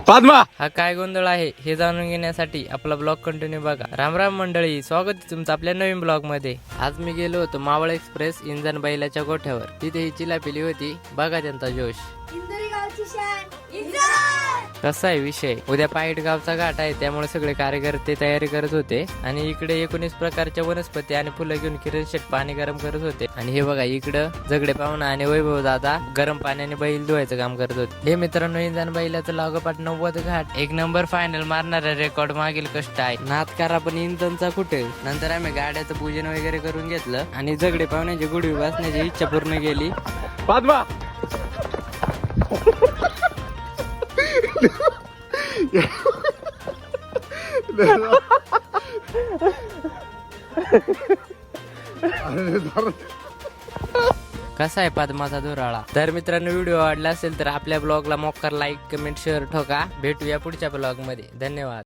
पद्मा हा काय गोंधळ आहे हे जाणून घेण्यासाठी आपला ब्लॉग कंटिन्यू बघा. रामराम मंडळी, स्वागत आहे तुमचं आपल्या नवीन ब्लॉग मध्ये. आज मी गेलो होतो मावळ एक्सप्रेस इंजन बैलाच्या गोठ्यावर. तिथे ही चिलापिली होती, बघा त्यांचा जोश. कसा आहे विषय, उद्या पाहिट गावचा घाट आहे, त्यामुळे सगळे कार्यकर्ते तयारी करत होते आणि इकडे 19 प्रकारच्या वनस्पती आणि फुलं घेऊन किरण शेट पाणी गरम करत होते. आणि हे बघा इकडं जगडे पाहुणा आणि वैभव दादा गरम पाण्याने बैल धुवायचं काम करत होते. हे मित्रांनो, इंजन बैलाचं लागोपाठ 90 घाट, एक नंबर फायनल मारणाऱ्या रेकॉर्ड मागील कष्ट आहे. नाथ करा पण इंजनचा कुठे. नंतर आम्ही गाड्याचं पूजन वगैरे करून घेतलं आणि जगडे पाहुण्याची गुढी वाचण्याची इच्छा पूर्ण केली. पद्मा कसा आहे पद्माचा धुराळा. तर मित्रांनो, व्हिडिओ आवडला असेल तर आपल्या ब्लॉगला मोक्कार लाईक कमेंट शेअर ठोका. भेटूया पुढच्या ब्लॉग मध्ये. धन्यवाद.